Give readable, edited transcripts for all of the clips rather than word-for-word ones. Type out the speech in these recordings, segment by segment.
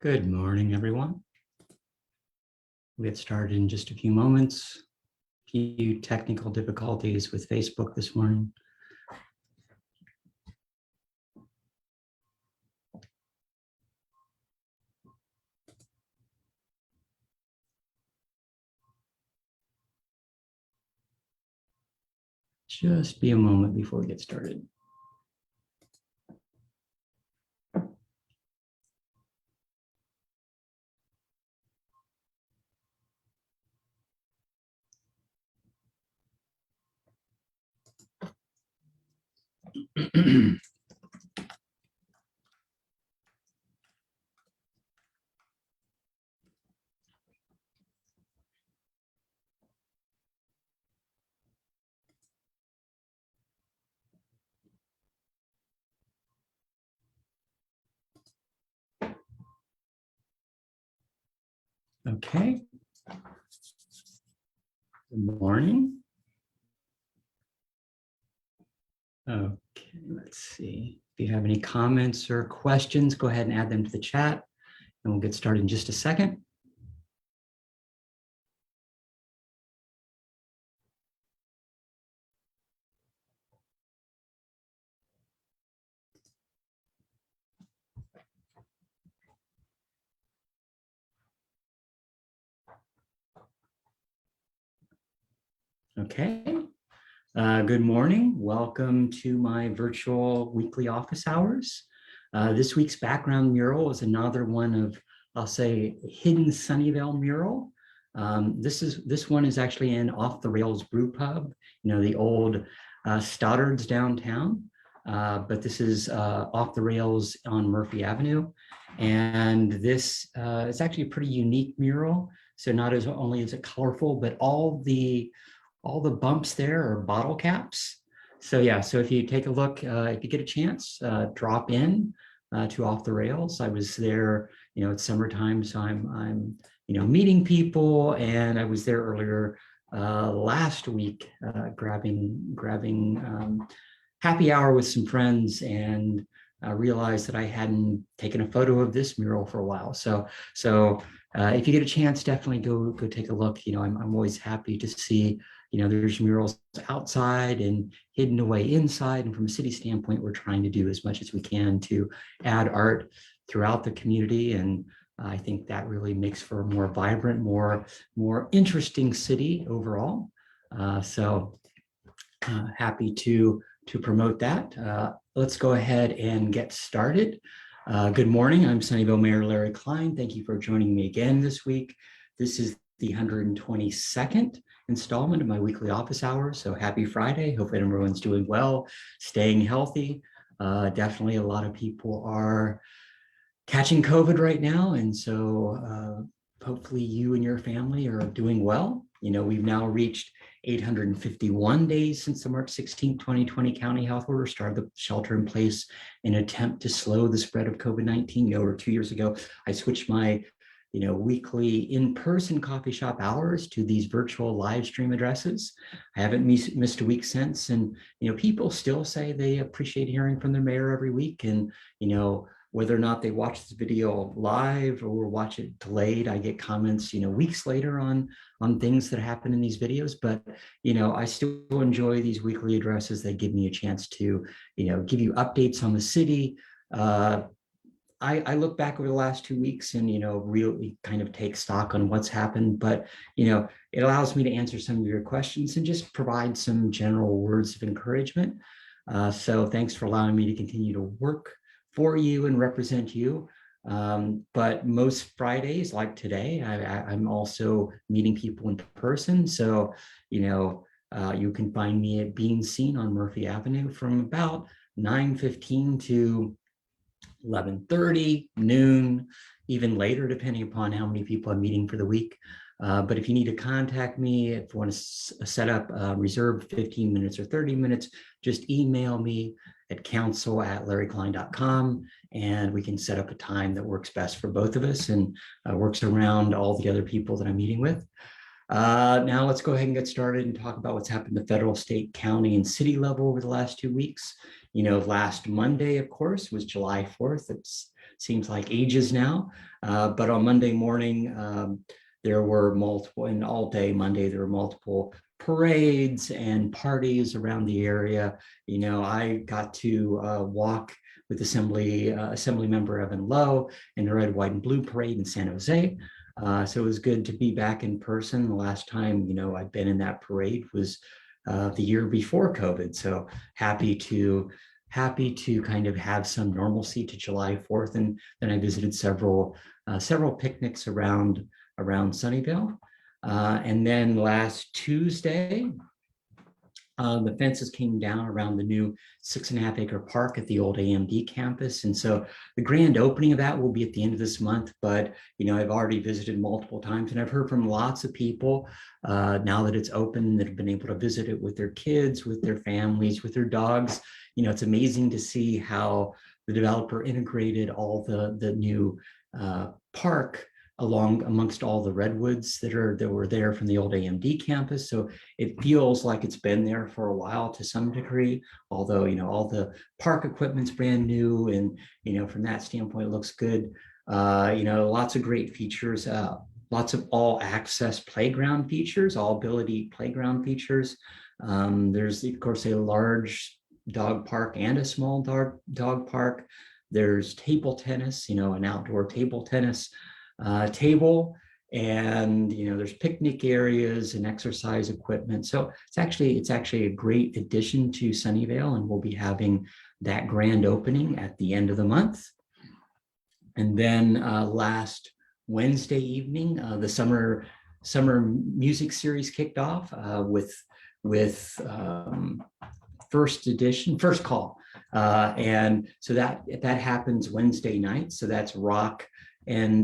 Good morning, everyone. We'll get started in just a few moments. A few technical difficulties with Facebook this morning. Just be a moment before we get started. Okay. Good morning. Okay, let's see. If you have any comments or questions, go ahead and add them to the chat, and we'll get started in just a second. Okay. Good morning. Welcome to my virtual weekly office hours. This week's background mural is another one of, I'll say, hidden Sunnyvale mural. This one is actually in Off the Rails Brew Pub, the old Stoddard's downtown. But this is Off the Rails on Murphy Avenue. And this is actually a pretty unique mural. So not as only is it colorful, but all the bumps there are bottle caps. So yeah, so if you take a look, if you get a chance, drop in to Off the Rails. I was there, it's summertime, so I'm meeting people, and I was there earlier last week, grabbing happy hour with some friends, and realized that I hadn't taken a photo of this mural for a while. So if you get a chance, definitely go take a look. I'm always happy to see, there's murals outside and hidden away inside. And from a city standpoint, we're trying to do as much as we can to add art throughout the community. And I think that really makes for a more vibrant, more interesting city overall. Happy to promote that. Let's go ahead and get started. Good morning. I'm Sunnyvale Mayor Larry Klein. Thank you for joining me again this week. This is the 122nd installment of my weekly office hours. So happy Friday. Hope everyone's doing well, staying healthy. Definitely a lot of people are catching COVID right now. And so hopefully you and your family are doing well. We've now reached 851 days since the March 16, 2020 county health order started the shelter in place in an attempt to slow the spread of COVID-19. Over 2 years ago, I switched my weekly in-person coffee shop hours to these virtual live stream addresses. I haven't missed a week since, and people still say they appreciate hearing from their mayor every week. And whether or not they watch this video live or watch it delayed, I get comments weeks later on things that happen in these videos. But I still enjoy these weekly addresses. They give me a chance to give you updates on the city. I look back over the last 2 weeks and, really kind of take stock on what's happened, but, it allows me to answer some of your questions and just provide some general words of encouragement. So thanks for allowing me to continue to work for you and represent you. But most Fridays, like today, I'm also meeting people in person. So, you can find me at Being Seen on Murphy Avenue from about 9:15 to 11:30, noon, even later, depending upon how many people I'm meeting for the week. But if you need to contact me, if you want to set up reserved 15 minutes or 30 minutes, just email me at council@larryklein.com, and we can set up a time that works best for both of us and works around all the other people that I'm meeting with. Now let's go ahead and get started and talk about what's happened at the federal, state, county, and city level over the last 2 weeks. Last Monday, of course, was July 4th. It's seems like ages now. But on Monday morning, there were multiple, and all day Monday, there were multiple parades and parties around the area. I got to walk with Assembly Member Evan Lowe in the Red, White, and Blue Parade in San Jose. So it was good to be back in person. The last time, I'd been in that parade was the year before COVID. So happy to kind of have some normalcy to July 4th. And then I visited several picnics around Sunnyvale. And then last Tuesday, the fences came down around the new 6.5 acre park at the old AMD campus. And so the grand opening of that will be at the end of this month. But, I've already visited multiple times, and I've heard from lots of people now that it's open that have been able to visit it with their kids, with their families, with their dogs. It's amazing to see how the developer integrated all the new park amongst all the redwoods that were there from the old AMD campus. So it feels like it's been there for a while to some degree, although, all the park equipment's brand new, and, from that standpoint, it looks good. Lots of great features, lots of all access playground features, all ability playground features. There's, of course, a large dog park and a small dog park. There's table tennis, an outdoor table tennis table, and there's picnic areas and exercise equipment. So it's actually a great addition to Sunnyvale, and we'll be having that grand opening at the end of the month. And then last Wednesday evening, the summer music series kicked off with first call, and so that happens Wednesday night. So that's rock and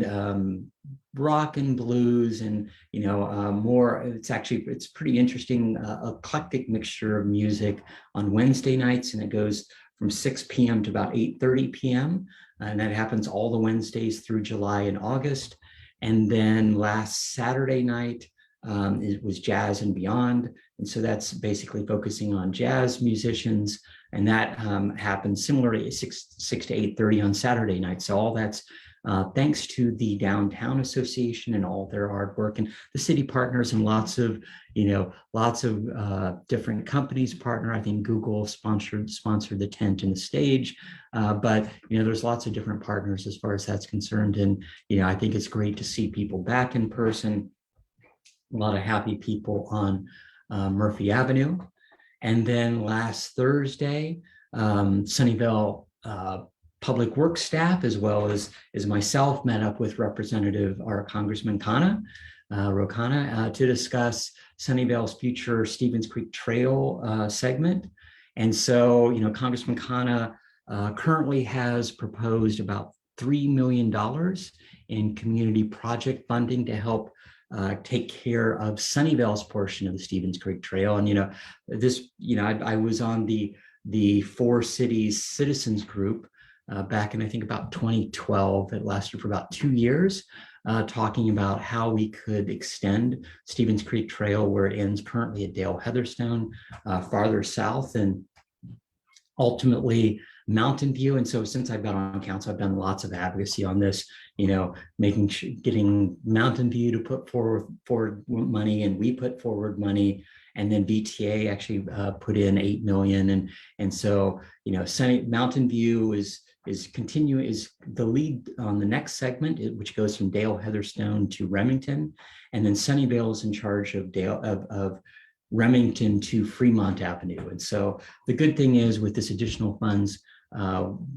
blues, and more. It's pretty interesting, eclectic mixture of music on Wednesday nights, and it goes from 6 p.m. to about 8:30 p.m. And that happens all the Wednesdays through July and August. And then last Saturday night, it was Jazz and Beyond, and so that's basically focusing on jazz musicians, and that happens similarly 6 to 8:30 on Saturday night. So all that's thanks to the Downtown Association and all their hard work, and the city partners, and lots of different companies partner. I think Google sponsored the tent and the stage, but there's lots of different partners as far as that's concerned. And I think it's great to see people back in person. A lot of happy people on Murphy Avenue. And then last Thursday, Sunnyvale Public Works staff, as well as myself, met up with Congressman Ro Khanna, to discuss Sunnyvale's future Stevens Creek Trail segment. And so, Congressman Khanna currently has proposed about $3 million in community project funding to help take care of Sunnyvale's portion of the Stevens Creek Trail. And I was on the Four Cities Citizens Group back in, I think, about 2012. It lasted for about 2 years, talking about how we could extend Stevens Creek Trail, where it ends currently at Dale Heatherstone, farther south, and ultimately Mountain View. And so since I've been on council, I've done lots of advocacy on this, getting Mountain View to put forward money, and we put forward money, and then VTA actually put in $8 million. And so, Mountain View is the lead on the next segment, which goes from Dale Heatherstone to Remington, and then Sunnyvale is in charge of Remington to Fremont Avenue. And so the good thing is, with this additional funds,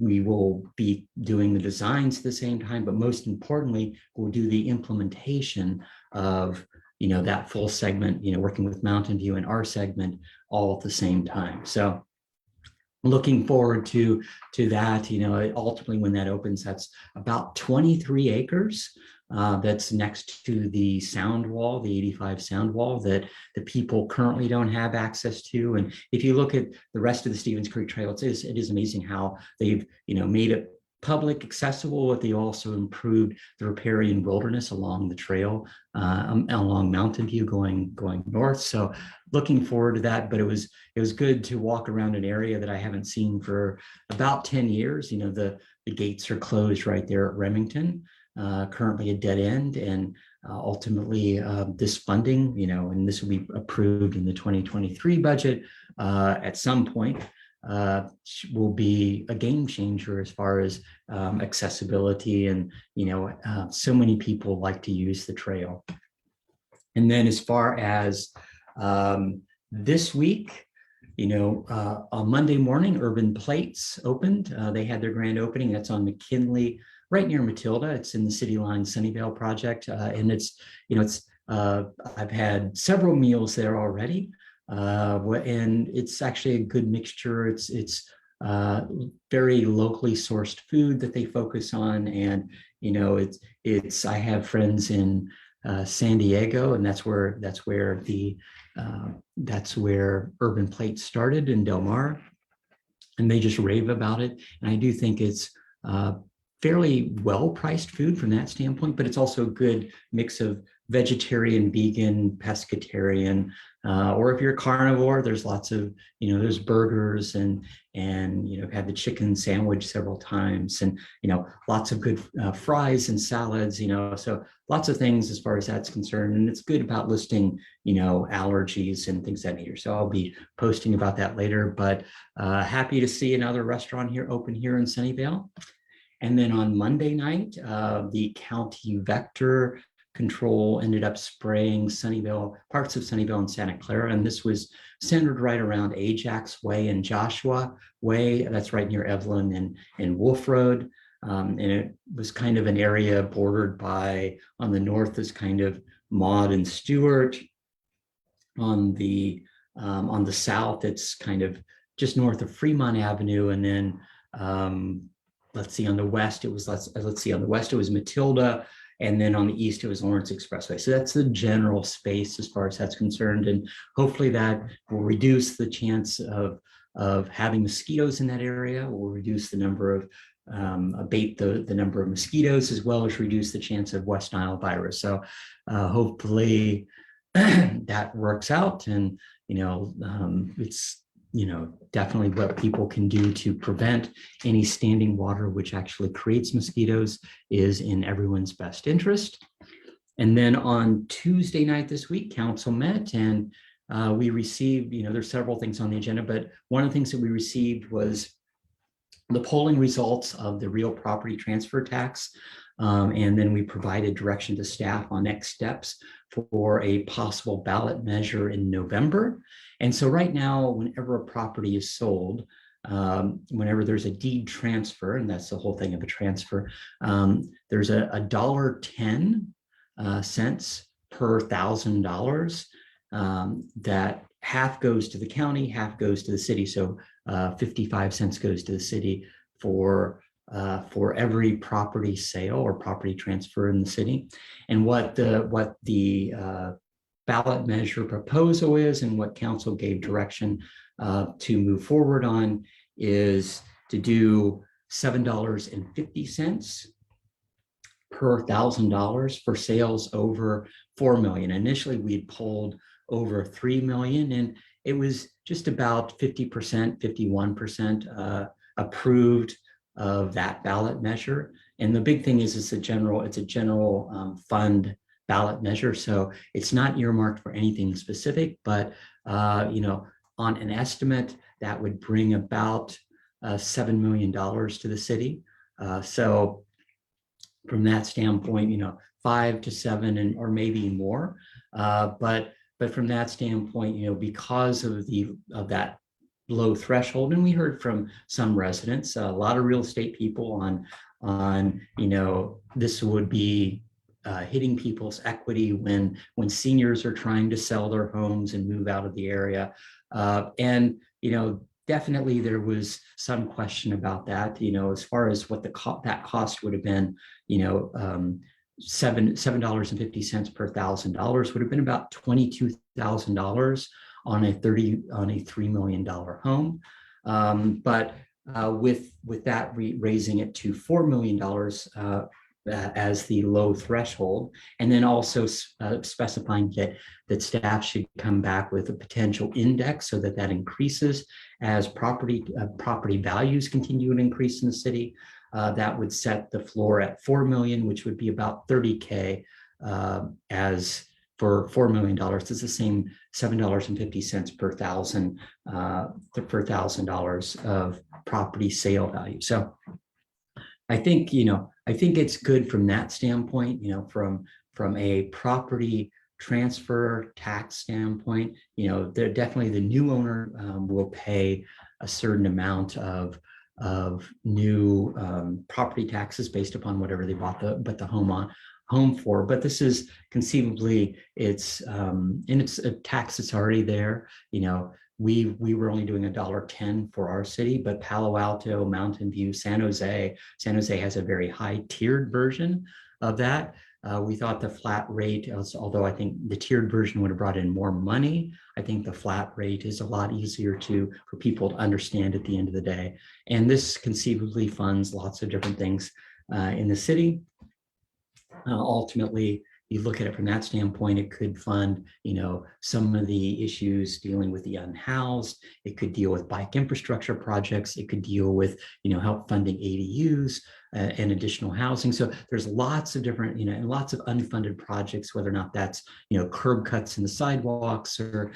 we will be doing the designs at the same time, but most importantly, we'll do the implementation of that full segment, working with Mountain View and our segment all at the same time. So looking forward to that. Ultimately, when that opens, that's about 23 acres. That's next to the sound wall, the 85 sound wall that the people currently don't have access to. And if you look at the rest of the Stevens Creek Trail, it is amazing how they've made it public, accessible, but they also improved the riparian wilderness along the trail, along Mountain View going north. So looking forward to that. But it was good to walk around an area that I haven't seen for about 10 years. The the gates are closed right there at Remington, currently a dead end. And ultimately, this funding, and this will be approved in the 2023 budget at some point, will be a game changer as far as accessibility. And, so many people like to use the trail. And then as far as this week, on Monday morning, Urban Plates opened. They had their grand opening. That's on McKinley, right near Matilda. It's in the City Line Sunnyvale project. And I've had several meals there already. And it's actually a good mixture. It's very locally sourced food that they focus on. And, I have friends in San Diego, and that's where Urban Plate started, in Del Mar, and they just rave about it. And I do think it's fairly well-priced food from that standpoint, but it's also a good mix of vegetarian, vegan, pescatarian, or if you're a carnivore, there's lots of, there's burgers and I've had the chicken sandwich several times, and, lots of good fries and salads, so lots of things as far as that's concerned. And it's good about listing, allergies and things of that nature. So I'll be posting about that later, but happy to see another restaurant here open here in Sunnyvale. And then on Monday night, the county vector control ended up spraying Sunnyvale, parts of Sunnyvale and Santa Clara. And this was centered right around Ajax Way and Joshua Way. That's right near Evelyn and Wolf Road. And it was kind of an area bordered by, on the north is kind of Maud and Stewart. On the south, it's kind of just north of Fremont Avenue. And then let's see, on the west, it was Matilda. And then on the east, it was Lawrence Expressway. So that's the general space as far as that's concerned. And hopefully that will reduce the chance of having mosquitoes in that area, will reduce the number of, abate the number of mosquitoes, as well as reduce the chance of West Nile virus. So hopefully that works out. And, it's, definitely what people can do to prevent any standing water, which actually creates mosquitoes, is in everyone's best interest. And then on Tuesday night this week, council met, and we received, there's several things on the agenda, but one of the things that we received was the polling results of the real property transfer tax. And then we provided direction to staff on next steps for a possible ballot measure in November. And so right now, whenever a property is sold, whenever there's a deed transfer, and that's the whole thing of a transfer, there's a $1.10 per $1,000 that half goes to the county, half goes to the city. So 55 cents goes to the city for every property sale or property transfer in the city. And what the ballot measure proposal is, and what council gave direction to move forward on, is to do $7.50 per $1,000 for sales over 4 million. Initially, we'd polled over 3 million, and it was just about 50%, 51% approved of that ballot measure. And the big thing is it's a general fund ballot measure. So it's not earmarked for anything specific, but on an estimate, that would bring about $7 million to the city. So from that standpoint, 5 to 7 or maybe more. But from that standpoint, because of that low threshold, and we heard from some residents, a lot of real estate people on this would be hitting people's equity when seniors are trying to sell their homes and move out of the area. And definitely there was some question about that, as far as what that cost would have been. $7.50 per $1,000 would have been about $22,000 on a $3 million home. But with that raising it to $4 million as the low threshold, and then also specifying that staff should come back with a potential index so that increases as property values continue to increase in the city. that would set the floor at 4 million, which would be about 30K as for $4 million. It's the same $7.50 per thousand per $1,000 of property sale value. So I think, I think it's good from that standpoint, from a property transfer tax standpoint, they're definitely the new owner will pay a certain amount of new property taxes based upon whatever they bought the home for. But this is conceivably it's a tax that's already there. We were only doing $1.10 for our city, but Palo Alto, Mountain View, San Jose has a very high tiered version of that. We thought the flat rate, although I think the tiered version would have brought in more money, I think the flat rate is a lot easier for people to understand at the end of the day. And this conceivably funds lots of different things in the city. Ultimately, you look at it from that standpoint, it could fund, some of the issues dealing with the unhoused. It could deal with bike infrastructure projects. It could deal with, help funding ADUs and additional housing. So there's lots of different, and lots of unfunded projects, whether or not that's, curb cuts in the sidewalks or,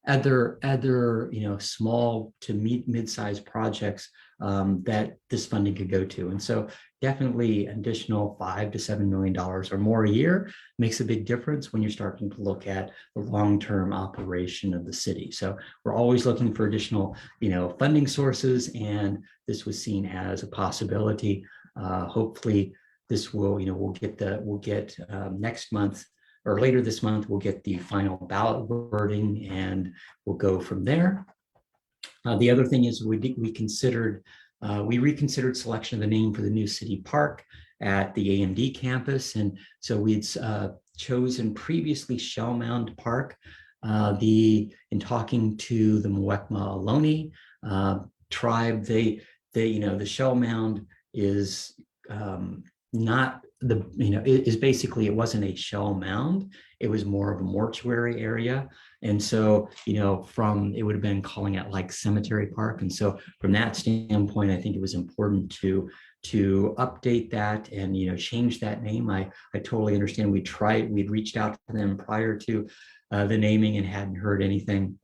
other, small to mid-sized projects that this funding could go to. And so definitely additional $5 to $7 million or more a year makes a big difference when you're starting to look at the long-term operation of the city. So we're always looking for additional, funding sources, and this was seen as a possibility. Hopefully this will, we'll get next month or later this month, we'll get the final ballot wording and we'll go from there. The other thing is we reconsidered selection of the name for the new city park at the AMD campus. And so we'd chosen previously Shell Mound Park. In talking to the Muwekma Ohlone tribe, the Shell Mound is not is basically, it wasn't a shell mound. It was more of a mortuary area. And so, it would have been calling it like Cemetery Park. And so from that standpoint, I think it was important to update that and, change that name. I totally understand. We'd reached out to them prior to the naming and hadn't heard anything.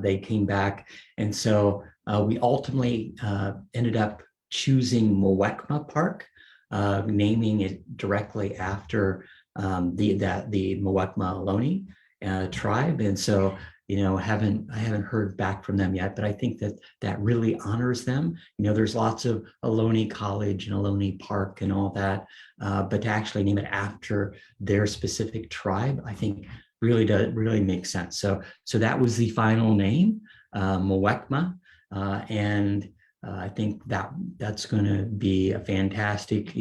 They came back. And so we ultimately ended up choosing Muwekma Park, naming it directly after the Muwekma Ohlone tribe. And so, I haven't heard back from them yet, but I think that really honors them. There's lots of Ohlone College and Ohlone Park and all that, but to actually name it after their specific tribe, I think really makes sense. So that was the final name, Muwekma, and I think that's going to be a fantastic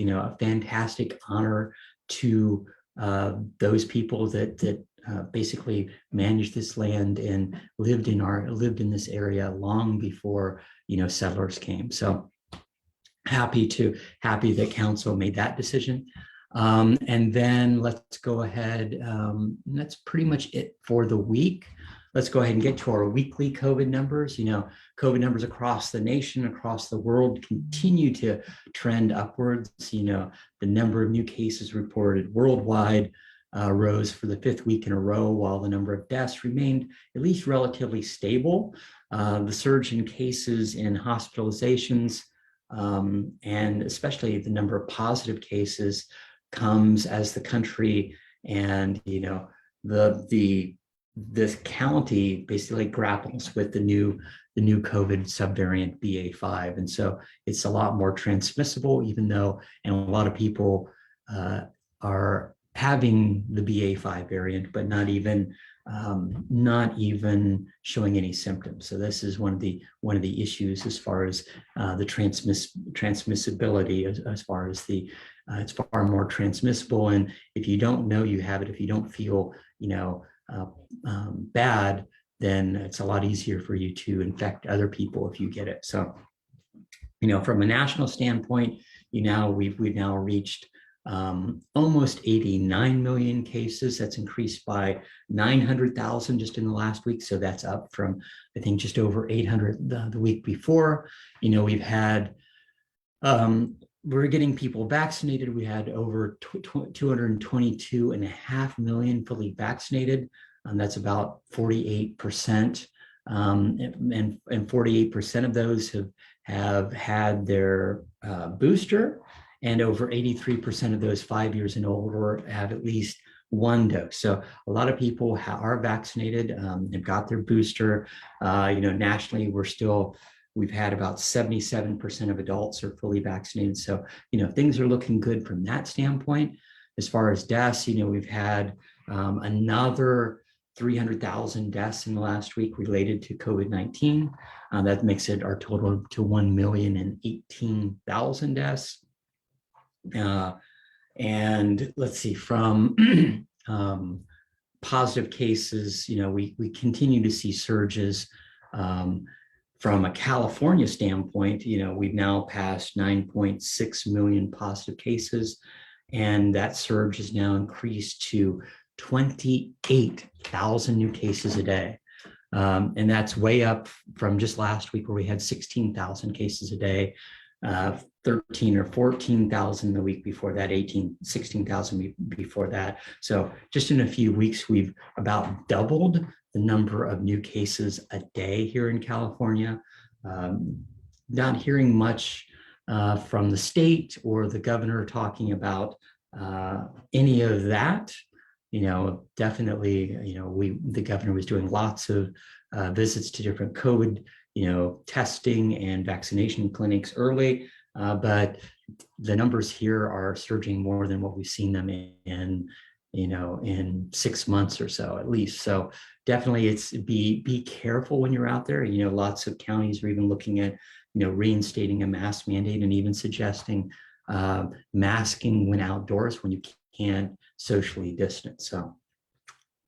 honor to those people that basically managed this land and lived in this area long before settlers came. So happy that council made that decision. And then let's go ahead. That's pretty much it for the week. Let's go ahead and get to our weekly COVID numbers. COVID numbers across the nation, across the world continue to trend upwards. The number of new cases reported worldwide rose for the 5th week in a row, while the number of deaths remained at least relatively stable. The surge in cases and hospitalizations, and especially the number of positive cases, comes as the country and this county basically grapples with the new COVID subvariant BA.5. And so it's a lot more transmissible, even though, and a lot of people are having the BA.5 variant, but not even showing any symptoms. So this is one of the issues as far as the transmissibility, as far as it's far more transmissible. And if you don't know you have it, if you don't feel, bad, then it's a lot easier for you to infect other people if you get it. So, from a national standpoint, we've now reached almost 89 million cases. That's increased by 900,000 just in the last week. So that's up from, I think, just over 800 the week before. We've had We're getting people vaccinated. We had over 222.5 million fully vaccinated. That's about 48%. And 48% of those have had their booster, and over 83% of those 5 years and older have at least one dose. So a lot of people are vaccinated, have got their booster. Nationally, we've had about 77% of adults are fully vaccinated. So, things are looking good from that standpoint. As far as deaths, we've had another 300,000 deaths in the last week related to COVID-19. That makes it our total to 1,018,000 deaths. And let's see, from positive cases, we continue to see surges. From a California standpoint, we've now passed 9.6 million positive cases, and that surge has now increased to 28,000 new cases a day. And that's way up from just last week where we had 16,000 cases a day, 13 or 14,000 the week before that, 16,000 before that. So just in a few weeks, we've about doubled the number of new cases a day here in California. Not hearing much from the state or the governor talking about any of that. Definitely, the governor was doing lots of visits to different COVID, testing and vaccination clinics early, but the numbers here are surging more than what we've seen them in 6 months or so at least. So definitely it's be careful when you're out there. Lots of counties are even looking at, reinstating a mask mandate and even suggesting masking when outdoors when you can't socially distance. So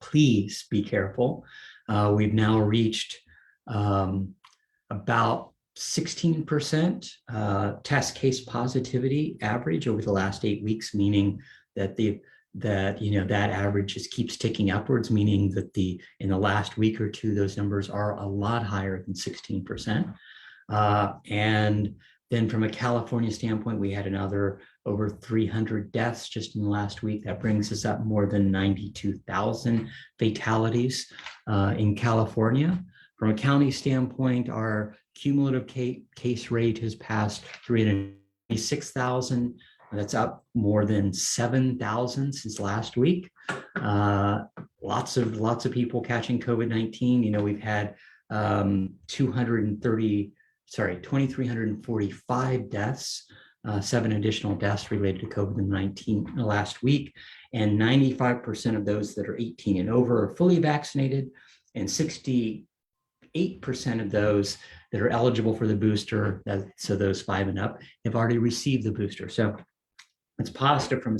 please be careful. We've now reached about 16% test case positivity average over the last 8 weeks, meaning that that average just keeps ticking upwards, meaning that in the last week or two, those numbers are a lot higher than 16%. And then from a California standpoint, we had another over 300 deaths just in the last week. That brings us up more than 92,000 fatalities in California. From a county standpoint, our cumulative case rate has passed 386,000. That's up more than 7,000 since last week. Lots of people catching COVID-19. We've had 2,345 deaths, 7 additional deaths related to COVID-19 last week, and 95% of those that are 18 and over are fully vaccinated, and 68% of those that are eligible for the booster, so those 5 and up, have already received the booster. So it's positive from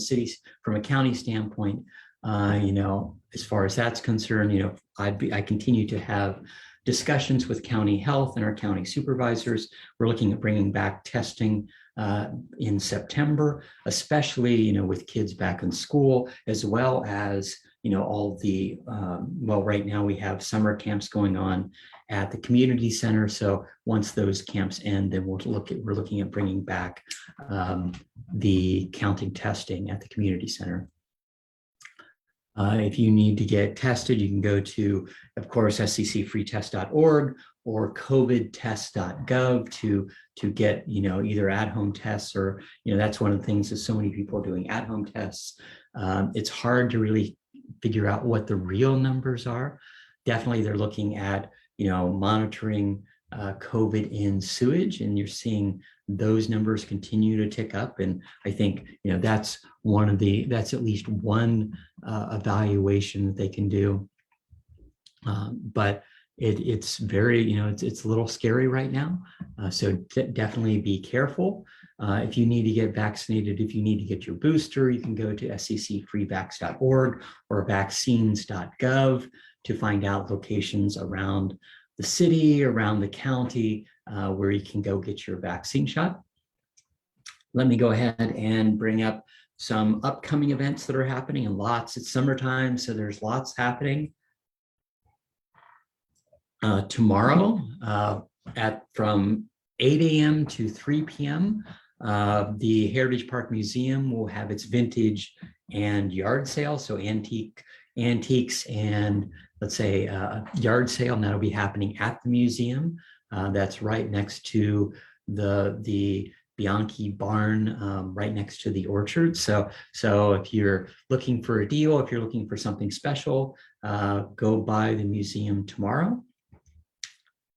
a county standpoint. As far as that's concerned, I continue to have discussions with county health and our county supervisors. We're looking at bringing back testing in September, especially, with kids back in school, as well as, all the, right now we have summer camps going on at the community center. So once those camps end, then we're looking at bringing back the counting testing at the community center. If you need to get tested, you can go to, of course, scfreetest.org or covidtest.gov to get, either at-home tests or, that's one of the things that so many people are doing at-home tests. It's hard to really figure out what the real numbers are. Definitely they're looking at, monitoring COVID in sewage, and you're seeing those numbers continue to tick up. And I think, that's at least one evaluation that they can do. But it's very, it's a little scary right now. So definitely be careful. If you need to get vaccinated, if you need to get your booster, you can go to scfreevax.org or vaccines.gov to find out locations around the city, around the county, where you can go get your vaccine shot. Let me go ahead and bring up some upcoming events that are happening, and lots. It's summertime, so there's lots happening. Tomorrow from 8 a.m. to 3 p.m., The Heritage Park Museum will have its vintage and yard sale, so antiques and let's say yard sale, and that'll be happening at the museum. That's right next to the Bianchi barn, right next to the orchard. So if you're looking for a deal, if you're looking for something special, go by the museum tomorrow.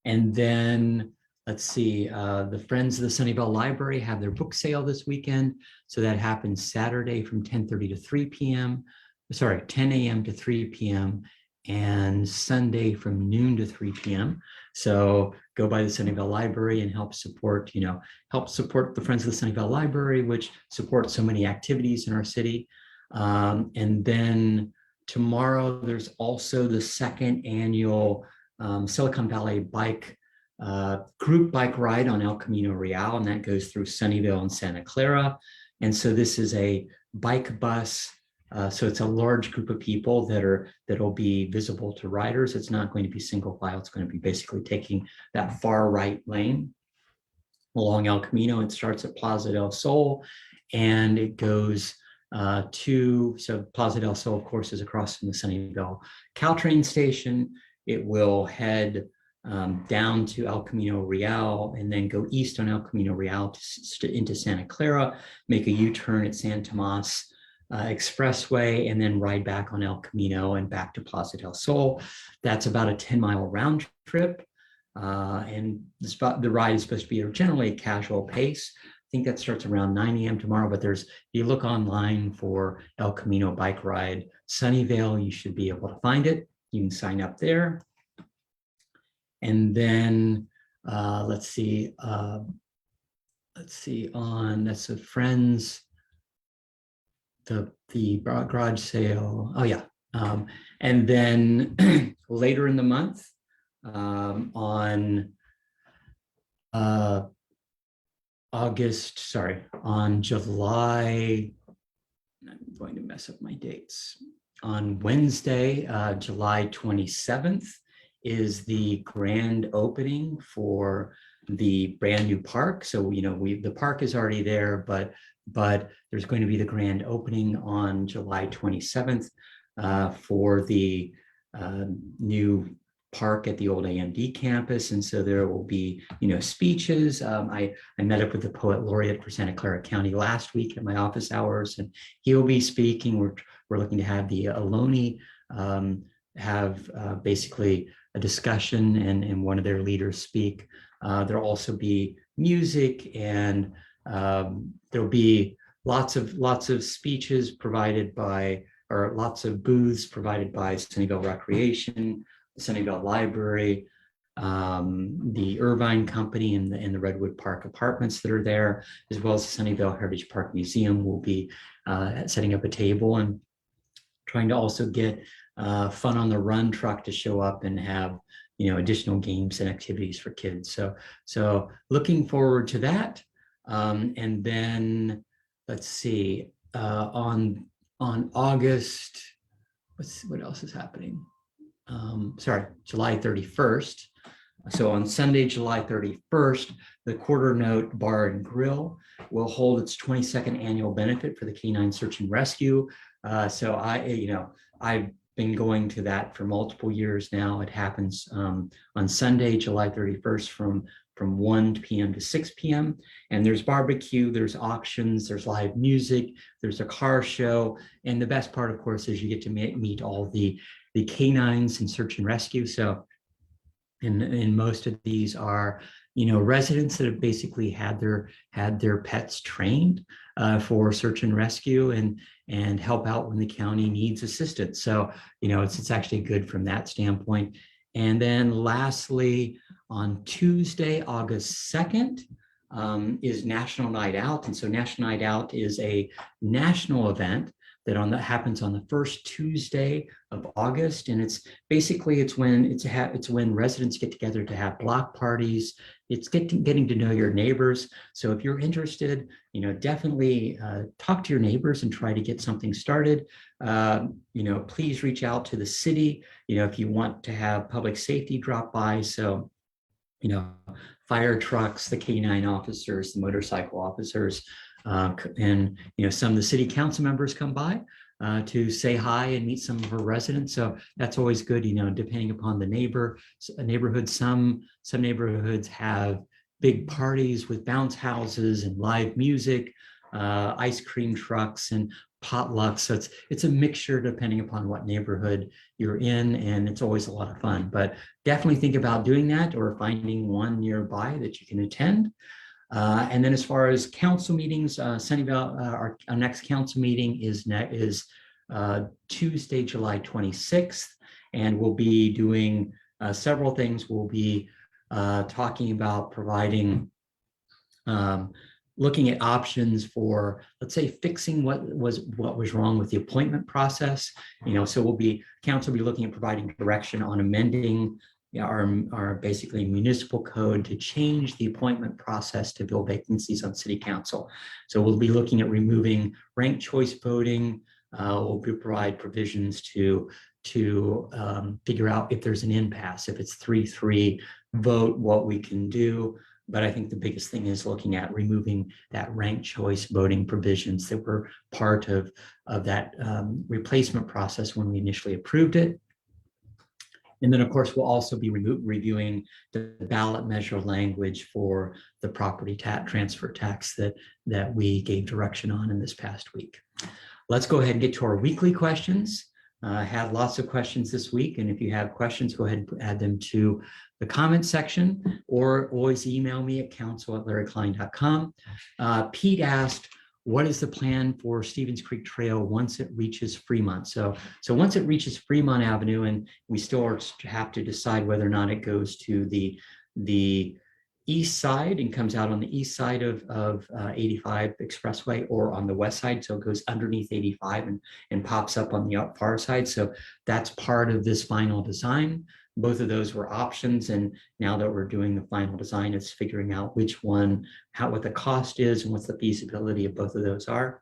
And then let's see, the Friends of the Sunnyvale Library have their book sale this weekend. So that happens Saturday from 10:30 to 3 p.m. Sorry, 10 a.m. to 3 p.m. and Sunday from noon to 3 p.m. So go by the Sunnyvale Library and help support the Friends of the Sunnyvale Library, which supports so many activities in our city. And then tomorrow, there's also the second annual Silicon Valley group bike ride on El Camino Real, and that goes through Sunnyvale and Santa Clara. And so this is a bike bus. So it's a large group of people that'll be visible to riders. It's not going to be single file. It's going to be basically taking that far right lane along El Camino. It starts at Plaza del Sol and it goes so Plaza del Sol, of course, is across from the Sunnyvale Caltrain station. It will head down to El Camino Real and then go east on El Camino Real into Santa Clara, make a U-turn at San Tomas Expressway, and then ride back on El Camino and back to Plaza del Sol. That's about a 10-mile round trip. And the ride is supposed to be generally a casual pace. I think that starts around 9 a.m. tomorrow, but if you look online for El Camino bike ride Sunnyvale, you should be able to find it. You can sign up there. And then let's see, that's the Friends, the garage sale. Oh yeah. And then later in the month, on July, I'm going to mess up my dates. On Wednesday, July 27th, is the grand opening for the brand new park. So, the park is already there, but there's going to be the grand opening on July 27th for the new park at the old AMD campus. And so there will be, speeches. I met up with the poet laureate for Santa Clara County last week at my office hours, and he'll be speaking. We're looking to have the Aloni have basically a discussion and one of their leaders speak. There'll also be music, and there'll be lots of speeches provided by, or lots of booths provided by Sunnyvale Recreation, the Sunnyvale Library, the Irvine Company, and the Redwood Park Apartments that are there, as well as the Sunnyvale Heritage Park Museum will be setting up a table and trying to also get Fun on the Run truck to show up and have additional games and activities for kids. So looking forward to that. And then let's see, on August, what else is happening? July 31st. So on Sunday, July 31st, the Quarter Note Bar and Grill will hold its 22nd annual benefit for the Canine Search and Rescue. So I've been going to that for multiple years now. It happens on Sunday, July 31st from 1 p.m. to 6 p.m. And there's barbecue, there's auctions, there's live music, there's a car show. And the best part, of course, is you get to meet all the canines in search and rescue. So, and most of these are, residents that have basically had their pets trained for search and rescue and help out when the county needs assistance. So, it's actually good from that standpoint. And then lastly, on Tuesday, August 2nd, is National Night Out. And so National Night Out is a national event that happens on the first Tuesday of August. And it's when residents get together to have block parties. It's getting to know your neighbors. So if you're interested, definitely talk to your neighbors and try to get something started. Please reach out to the city, if you want to have public safety drop by. So you know, fire trucks, the K-9 officers, the motorcycle officers, and some of the city council members come by to say hi and meet some of our residents. So that's always good, depending upon the neighborhood. Some neighborhoods have big parties with bounce houses and live music, ice cream trucks and potlucks. So it's a mixture depending upon what neighborhood you're in, and it's always a lot of fun. But definitely think about doing that or finding one nearby that you can attend. And then as far as council meetings, Sunnyvale, our next council meeting is Tuesday, July 26th, and we'll be doing several things. We'll be talking about providing, looking at options for, let's say, fixing what was wrong with the appointment process. So council will be looking at providing direction on amending our basically municipal code to change the appointment process to fill vacancies on city council. So we'll be looking at removing ranked choice voting. We'll provide provisions to figure out if there's an impasse, if it's 3-3 vote, what we can do. But I think the biggest thing is looking at removing that ranked choice voting provisions that were part of that replacement process when we initially approved it. And then, of course, we'll also be reviewing the ballot measure language for the property transfer tax that we gave direction on in this past week. Let's go ahead and get to our weekly questions. I had lots of questions this week, and if you have questions, go ahead and add them to the comment section, or always email me at council@larryklein.com. Pete asked, what is the plan for Stevens Creek Trail once it reaches Fremont? So once it reaches Fremont Avenue, and we still have to decide whether or not it goes to the east side and comes out on the east side of 85 Expressway, or on the west side, so it goes underneath 85 and pops up on the far side. So that's part of this final design. Both of those were options, and now that we're doing the final design, it's figuring out which one, what the cost is and what's the feasibility of both of those are.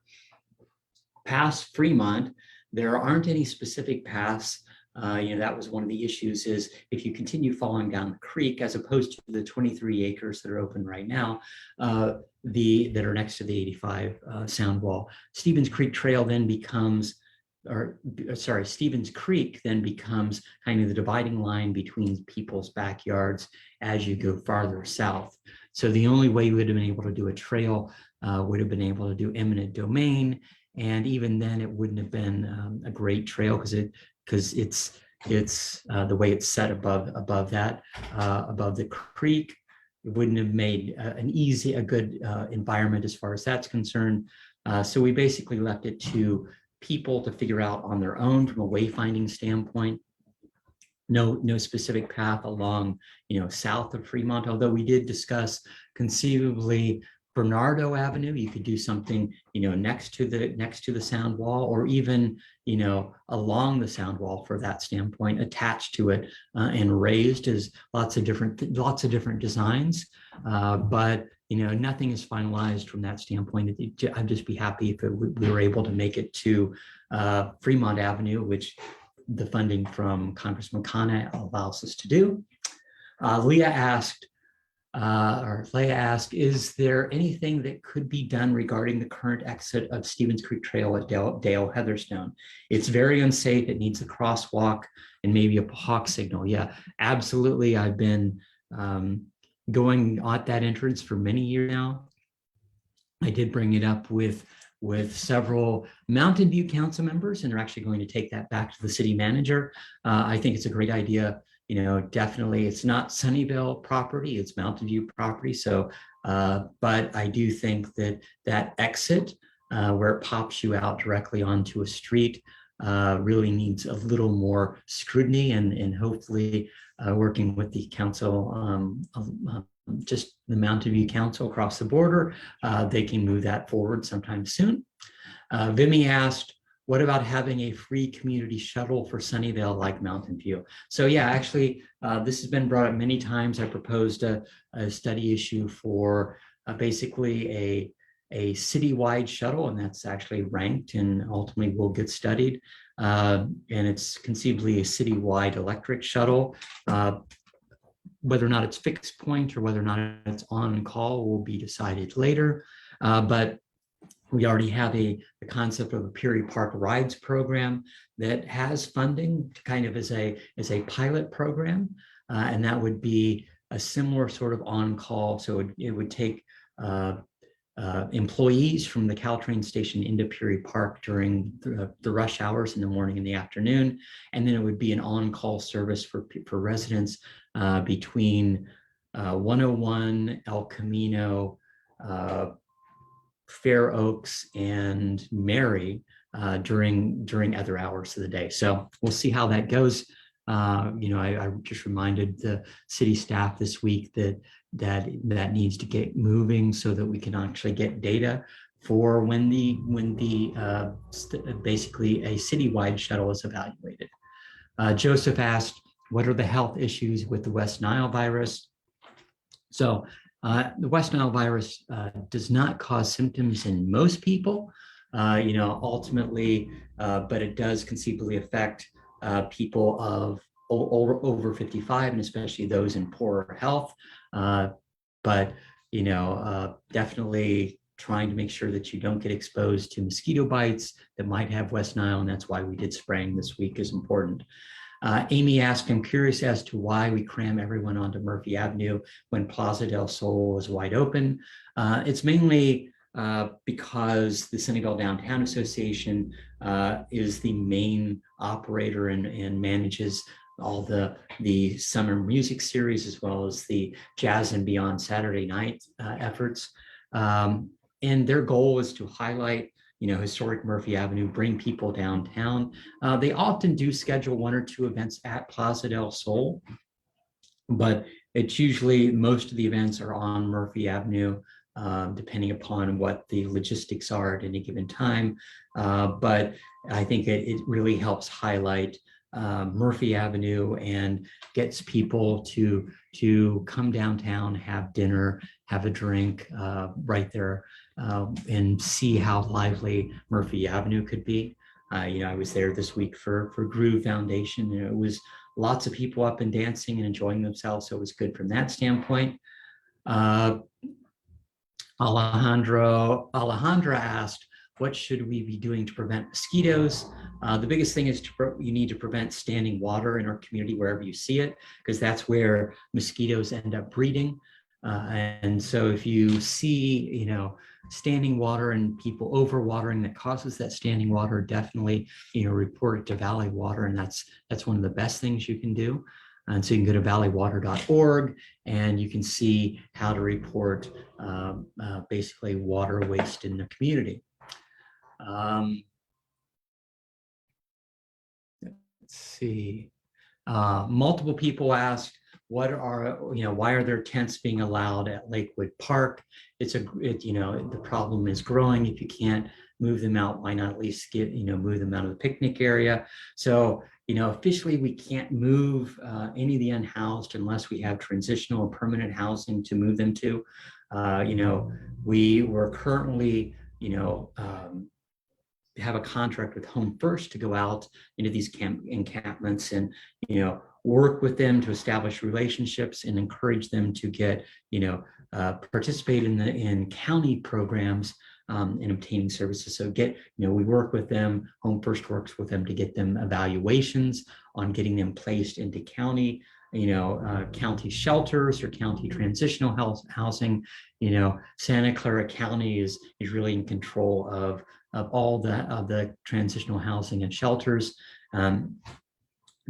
Past Fremont, there aren't any specific paths. That was one of the issues, is if you continue falling down the creek, as opposed to the 23 acres that are open right now, that are next to the 85 sound wall, Stevens Creek Trail then becomes, Stevens Creek then becomes kind of the dividing line between people's backyards as you go farther south. So the only way we would have been able to do a trail would have been able to do eminent domain. And even then it wouldn't have been a great trail because it's the way it's set above the creek. It wouldn't have made a good environment as far as that's concerned. So we basically left it to people to figure out on their own from a wayfinding standpoint. No specific path along, south of Fremont, although we did discuss conceivably Bernardo Avenue. You could do something, next to the sound wall, or even, along the sound wall for that standpoint, attached to it and raised, as lots of different designs. But nothing is finalized from that standpoint. I'd just be happy if we were able to make it to Fremont Avenue, which the funding from Congressman Khanna allows us to do. Leah asked, is there anything that could be done regarding the current exit of Stevens Creek Trail at Dale Heatherstone? It's very unsafe. It needs a crosswalk and maybe a hawk signal. Yeah, absolutely. I've been going at that entrance for many years now. I did bring it up with several Mountain View council members, and they're actually going to take that back to the city manager. I think it's a great idea. Definitely it's not Sunnyvale property, it's Mountain View property. So, but I do think that exit where it pops you out directly onto a street really needs a little more scrutiny, and hopefully working with the council, just the Mountain View Council across the border, they can move that forward sometime soon. Vimy asked, what about having a free community shuttle for Sunnyvale like Mountain View? So yeah, actually, this has been brought up many times. I proposed a study issue for basically a citywide shuttle, and that's actually ranked and ultimately will get studied. And it's conceivably a citywide electric shuttle. whether or not it's fixed point or whether or not it's on call will be decided later. But we already have the concept of a Peary Park Rides program that has funding kind of as a pilot program. And that would be a similar sort of on-call. So it would take employees from the Caltrain station into Peary Park during the rush hours in the morning and the afternoon. And then it would be an on-call service for residents between 101, El Camino, Fair Oaks, and Mary during other hours of the day. So we'll see how that goes. I just reminded the city staff this week that needs to get moving so that we can actually get data for when basically a citywide shuttle is evaluated. Joseph asked, what are the health issues with the West Nile virus? So the West Nile virus does not cause symptoms in most people, ultimately, but it does conceivably affect people of over 55, and especially those in poorer health. But definitely trying to make sure that you don't get exposed to mosquito bites that might have West Nile, and that's why we did spraying this week is important. Amy asked, I'm curious as to why we cram everyone onto Murphy Avenue when Plaza del Sol is wide open. It's mainly because the Sunnyvale Downtown Association is the main operator and manages all the summer music series as well as the Jazz and Beyond Saturday night efforts. And their goal is to highlight historic Murphy Avenue, bring people downtown. They often do schedule 1 or 2 events at Plaza del Sol, but it's usually most of the events are on Murphy Avenue, depending upon what the logistics are at any given time. But I think it really helps highlight Murphy Avenue and gets people to come downtown, have dinner, have a drink right there, and see how lively Murphy Avenue could be. I was there this week for Groove Foundation, and it was lots of people up and dancing and enjoying themselves, so it was good from that standpoint. Alejandra asked, what should we be doing to prevent mosquitoes? The biggest thing is you need to prevent standing water in our community wherever you see it, because that's where mosquitoes end up breeding. And so if you see, standing water and people overwatering that causes that standing water, definitely, report it to Valley Water, and that's one of the best things you can do. And so you can go to valleywater.org and you can see how to report basically water waste in the community. Let's see. Multiple people asked, why are there tents being allowed at Lakewood Park? The problem is growing. If you can't move them out, why not at least move them out of the picnic area? So, officially we can't move any of the unhoused unless we have transitional or permanent housing to move them to. We were currently, have a contract with Home First to go out into these encampments and, work with them to establish relationships and encourage them to get, participate in county programs in obtaining services. So we work with them, Home First works with them to get them evaluations on getting them placed into county, county shelters or county transitional housing. Santa Clara County is really in control of all the transitional housing and shelters.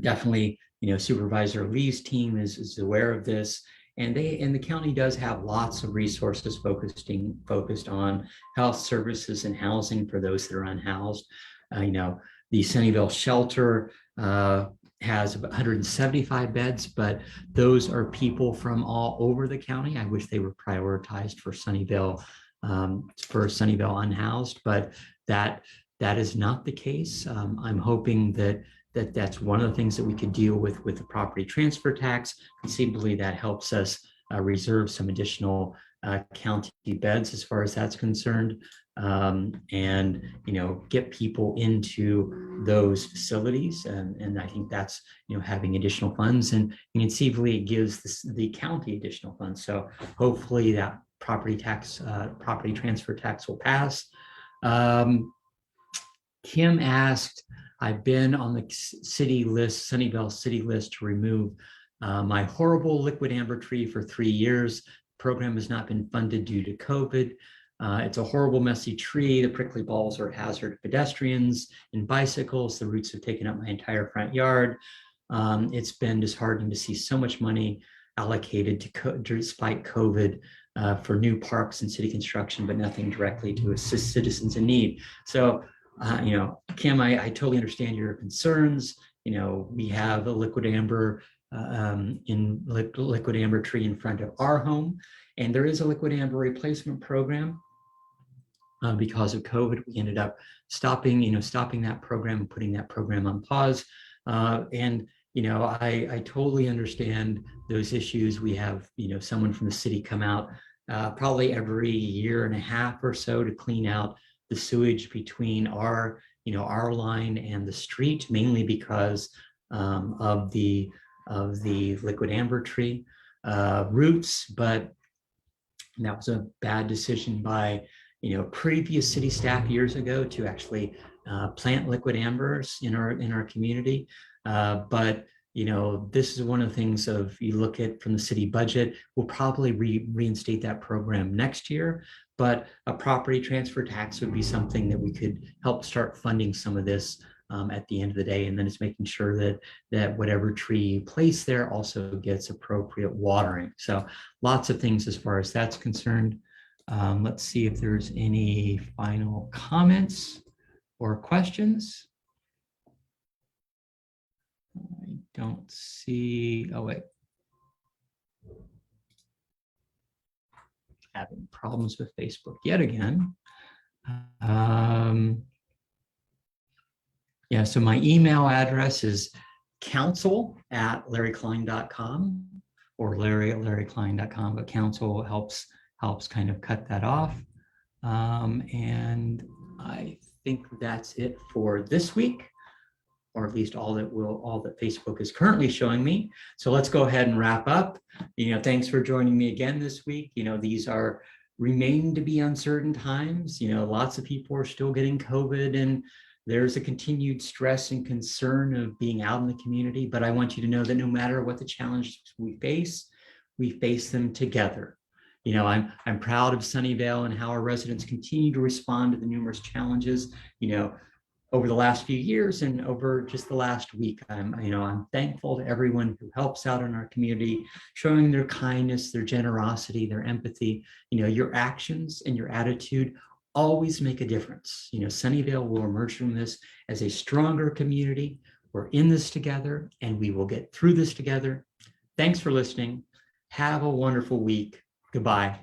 Definitely, Supervisor Lee's team is aware of this, and the county does have lots of resources focused on health services and housing for those that are unhoused. The Sunnyvale shelter has about 175 beds, but those are people from all over the county. I wish they were prioritized for Sunnyvale unhoused, but that is not the case. I'm hoping that's one of the things that we could deal with the property transfer tax. Conceivably, that helps us reserve some additional county beds as far as that's concerned. and get people into those facilities. And I think that's having additional funds, and conceivably it gives the county additional funds. So hopefully that property transfer tax will pass. Kim asked, I've been on the city list, Sunnyvale city list, to remove my horrible liquid amber tree for 3 years. Program has not been funded due to COVID. It's a horrible, messy tree. The prickly balls are a hazard to pedestrians and bicycles. The roots have taken up my entire front yard. It's been disheartening to see so much money allocated despite COVID for new parks and city construction, but nothing directly to assist citizens in need. So, Kim, I totally understand your concerns. We have a liquid amber liquid amber tree in front of our home, and there is a liquid amber replacement program. Because of COVID, we ended up stopping that program and putting that program on pause. I totally understand those issues. We have, someone from the city come out probably every year and a half or so to clean out the sewage between our line and the street, mainly because of the liquid amber tree roots. But that was a bad decision by previous city staff years ago to actually plant liquid ambers in our community. But this is one of the things you look at from the city budget, we'll probably reinstate that program next year, but a property transfer tax would be something that we could help start funding some of this at the end of the day. And then it's making sure that whatever tree you place there also gets appropriate watering. So lots of things as far as that's concerned. Let's see if there's any final comments or questions. I don't see, oh wait. Having problems with Facebook yet again. Yeah, so my email address is council@larryklein.com or larry@larryklein.com, but council helps kind of cut that off. And I think that's it for this week, or at least all that Facebook is currently showing me. So let's go ahead and wrap up. Thanks for joining me again this week. These remain to be uncertain times. Lots of people are still getting COVID, and there's a continued stress and concern of being out in the community. But I want you to know that no matter what the challenges we face them together. I'm proud of Sunnyvale and how our residents continue to respond to the numerous challenges, over the last few years and over just the last week. I'm thankful to everyone who helps out in our community, showing their kindness, their generosity, their empathy. Your actions and your attitude always make a difference. Sunnyvale will emerge from this as a stronger community. We're in this together, and we will get through this together. Thanks for listening. Have a wonderful week. Goodbye.